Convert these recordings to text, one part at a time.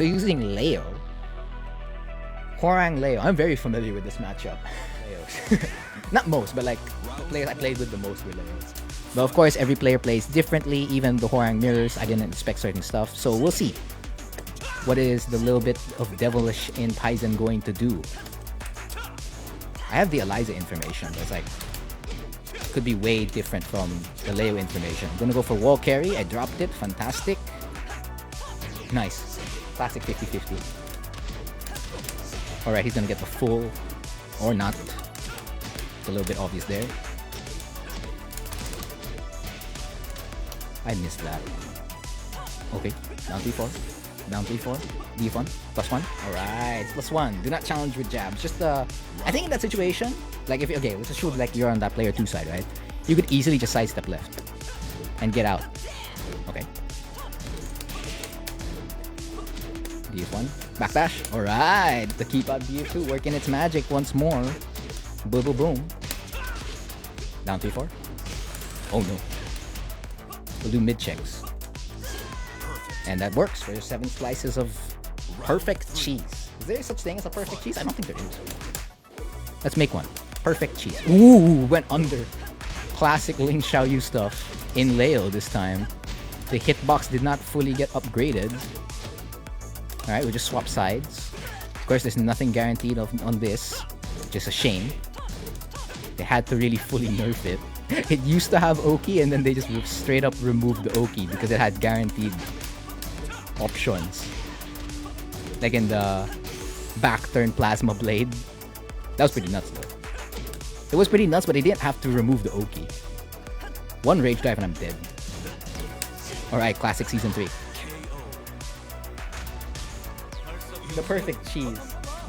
So using Leo. Hwoarang Leo. I'm very familiar with this matchup. Leos. Not most, but like the players I played with the most were Leos. But of course, every player plays differently. Even the Hwoarang mirrors, I didn't expect certain stuff. So we'll see. What is the little bit of devilish in Paizen going to do? I have the Eliza information, but it's like could be way different from the Leo information. I'm gonna go for wall carry. I dropped it. Fantastic. Nice. Classic 50-50. Alright, he's gonna get the full or not. It's a little bit obvious there. I missed that. Okay, down 3-4. Down 3-4. D1. +1. Alright, +1. Do not challenge with jabs. Just I think in that situation, like if okay, let's assume like you're on that player 2 side, right? You could easily just sidestep left and get out. Okay. DF1. Backdash. Alright. The keep out DF2 working its magic once more. Boom boom boom. Down 3-4. Oh no. We'll do mid checks. And that works for 7 slices of perfect cheese. Is there such thing as a perfect cheese? I don't think there is. Let's make one. Perfect cheese. Ooh, went under. Classic Ling Xiaoyu stuff in Leo this time. The hitbox did not fully get upgraded. Alright, we'll just swap sides. Of course, there's nothing guaranteed on this. Just a shame. They had to really fully nerf it. It used to have Oki and then they just straight up removed the Oki because it had guaranteed options. Like in the back turn plasma blade. That was pretty nuts though. It was pretty nuts, but they didn't have to remove the Oki. One rage drive and I'm dead. Alright, classic season 3. The perfect cheese.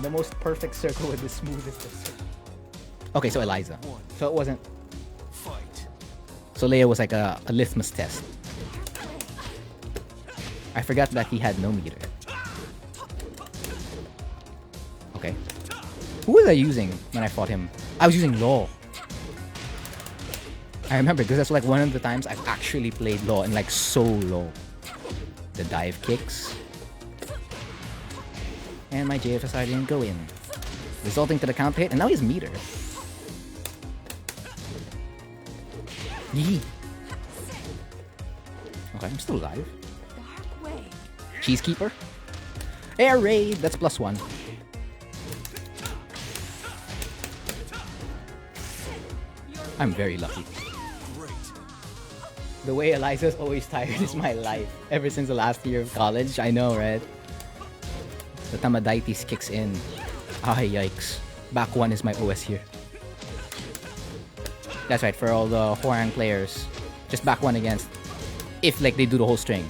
The most perfect circle with the smoothest of circles. Okay, so Eliza. So it wasn't... So Leo was like a litmus test. I forgot that he had no meter. Okay. Who was I using when I fought him? I was using Law. I remember because that's like one of the times I've actually played Law and like so low. The dive kicks. And my JFSR didn't go in. Resulting to the counter hit, and now he's meter. Yee. Okay, I'm still alive. Cheesekeeper. Air raid, that's +1. I'm very lucky. The way Eliza's always tired is my life. Ever since the last year of college, I know, right? The Tamadaitis kicks in. Ah, yikes. Back 1 is my OS here. That's right, for all the Hwoarang players. Just back 1 against if like they do the whole string.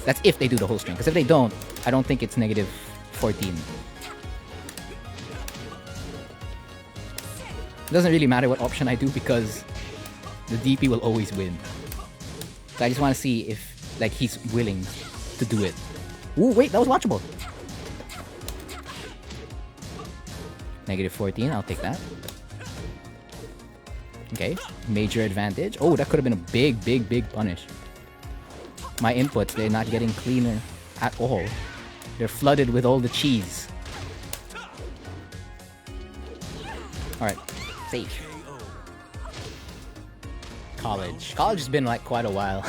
That's if they do the whole string. Because if they don't, I don't think it's -14. It doesn't really matter what option I do because the DP will always win. So I just want to see if like he's willing to do it. Ooh, wait, that was launchable. -14, I'll take that. Okay, major advantage. Oh, that could have been a big punish. My inputs, they're not getting cleaner at all. They're flooded with all the cheese. Alright, safe. College has been like quite a while.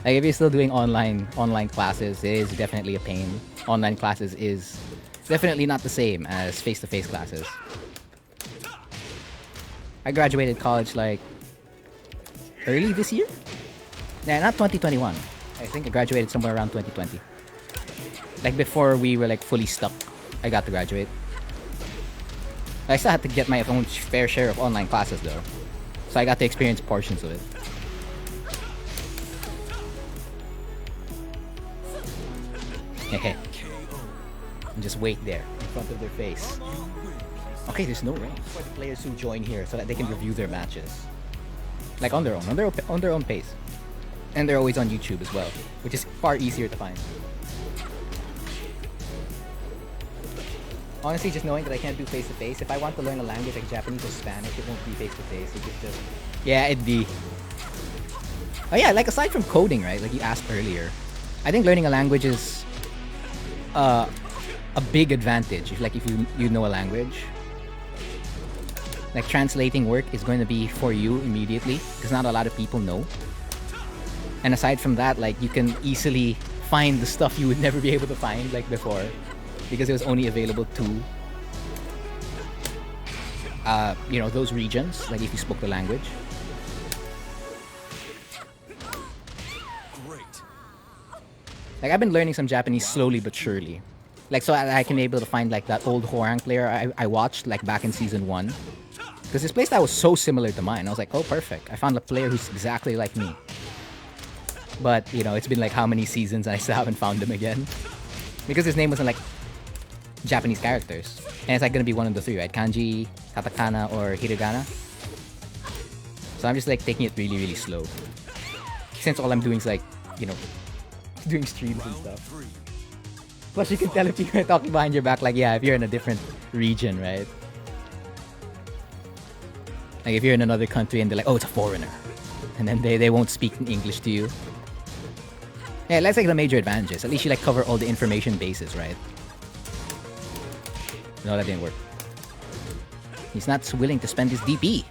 Like if you're still doing online classes, it is definitely a pain. Online classes is definitely not the same as face-to-face classes. I graduated college like early this year? Nah, not 2021. I think I graduated somewhere around 2020. Like before we were like fully stuck, I got to graduate. I still had to get my own fair share of online classes though. So I got to experience portions of it. Hehe. And just wait there in front of their face. Okay, there's no range for the players who join here so that they can review their matches. Like on their own pace. And they're always on YouTube as well, which is far easier to find. Honestly, just knowing that I can't do face-to-face, if I want to learn a language like Japanese or Spanish, it won't be face-to-face. It's just... Yeah, it'd be... Oh yeah, like aside from coding, right? Like you asked earlier. I think learning a language is a big advantage if you know a language. Like translating work is going to be for you immediately because not a lot of people know. And aside from that, like you can easily find the stuff you would never be able to find like before because it was only available to those regions, like if you spoke the language. Like I've been learning some Japanese slowly but surely. Like so I can be able to find like that old Horang player I watched like back in season 1. Because his playstyle was so similar to mine. I was like, oh perfect. I found a player who's exactly like me. But, it's been like how many seasons and I still haven't found him again. Because his name wasn't like Japanese characters. And it's like gonna be one of the 3, right? Kanji, katakana, or hiragana. So I'm just like taking it really, really slow. Since all I'm doing is like, doing streams and stuff. Plus you can tell if people are talking behind your back, like, yeah, if you're in a different region, right? Like if you're in another country and they're like, oh, it's a foreigner. And then they won't speak in English to you. Yeah, that's like the major advantages. At least you like cover all the information bases, right? No, that didn't work. He's not willing to spend his DP.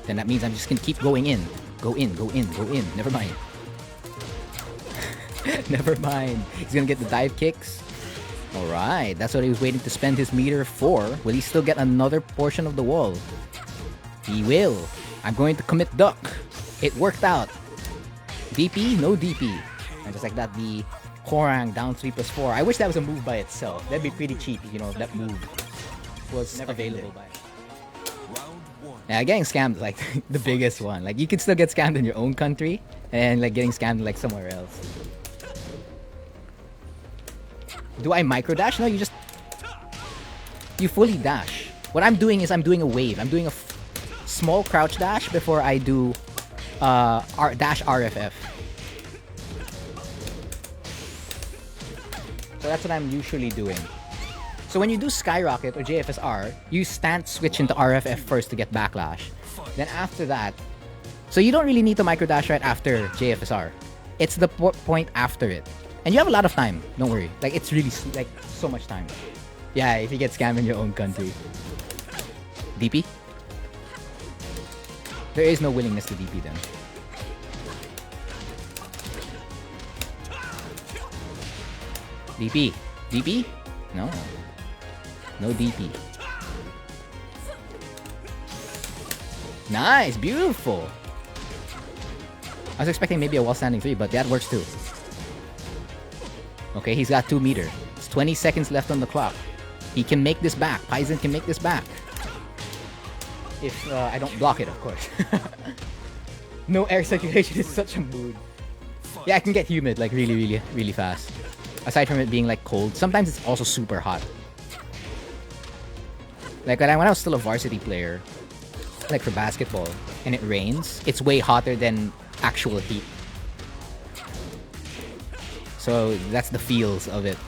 Then that means I'm just gonna keep going in. Go in, go in, go in. Never mind. Never mind. He's gonna get the dive kicks. Alright, that's what he was waiting to spend his meter for. Will he still get another portion of the wall? He will. I'm going to commit duck. It worked out. DP? No DP. And just like that, the Horang down 3+4. I wish that was a move by itself. That'd be pretty cheap, if that move was available by it. Yeah, getting scammed is like the biggest one. Like you can still get scammed in your own country and like getting scammed like somewhere else. Do I micro dash? No, you fully dash. What I'm doing is I'm doing a wave. I'm doing a small crouch dash before I do dash RFF. So that's what I'm usually doing. So when you do Skyrocket or JFSR, you stance switch into RFF first to get backlash. Then after that, so you don't really need to micro dash right after JFSR. It's the point after it. And you have a lot of time, don't worry. Like it's really like so much time. Yeah, if you get scammed in your own country. DP? There is no willingness to DP then. DP. DP? No. No DP. Nice! Beautiful! I was expecting maybe a wall standing 3, but that works too. Okay, he's got 2 meter. It's 20 seconds left on the clock. He can make this back. Paizen can make this back. If I don't block it, of course. No air circulation is such a mood. Yeah, I can get humid like really, really, really fast. Aside from it being like cold, sometimes it's also super hot. Like when I was still a varsity player, like for basketball, and it rains, it's way hotter than actual heat. So that's the feels of it.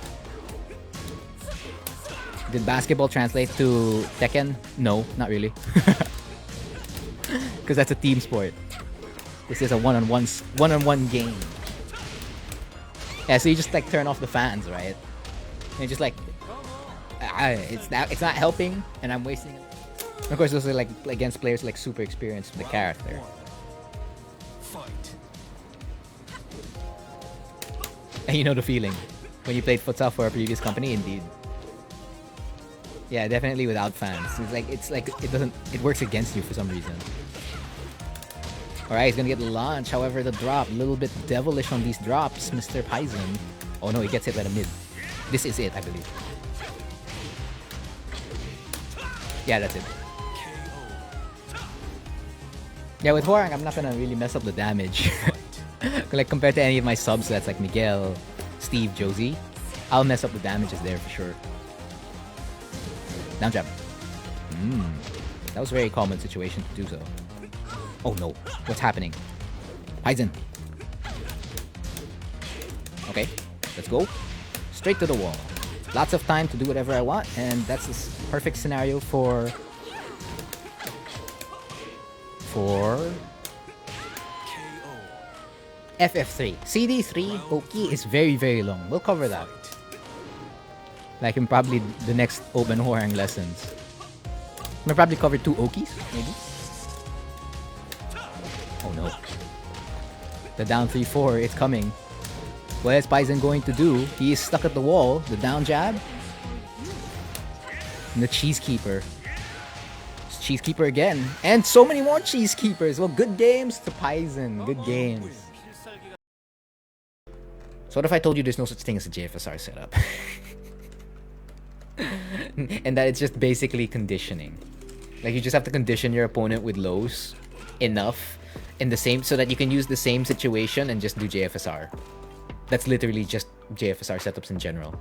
Did basketball translate to Tekken? No, not really. Because that's a team sport. This is a one-on-one game. Yeah, so you just like turn off the fans, right? And just like, it's not helping, and I'm wasting it. And of course, those are like against players like super experienced with the character. And you know the feeling when you played futsal for a previous company, indeed. Yeah, definitely without fans. It's like it works against you for some reason. Alright, he's gonna get the launch. However, the drop, a little bit devilish on these drops, Mr. Paizen. Oh no, he gets hit by the mid. This is it, I believe. Yeah, that's it. Yeah, with Horang, I'm not gonna really mess up the damage. Like compared to any of my subs, that's like Miguel, Steve, Josie, I'll mess up the damages there for sure. Down jab. That was a very common situation to do so. Oh no, what's happening? Paizen. Okay, let's go. Straight to the wall. Lots of time to do whatever I want, and that's the perfect scenario for FF3. CD3, okay, is very, very long. We'll cover that. Like in probably the next open Horang lessons. I'm gonna probably cover 2 Okis, maybe. Oh no. The down 3-4, it's coming. What is Paizen going to do? He is stuck at the wall. The down jab. And the Cheesekeeper. It's Cheesekeeper again. And so many more Cheesekeepers. Well, good games to Paizen. Good games. So what if I told you there's no such thing as a JFSR setup? And that it's just basically conditioning. Like you just have to condition your opponent with lows enough in the same so that you can use the same situation and just do JFSR. That's literally just JFSR setups in general.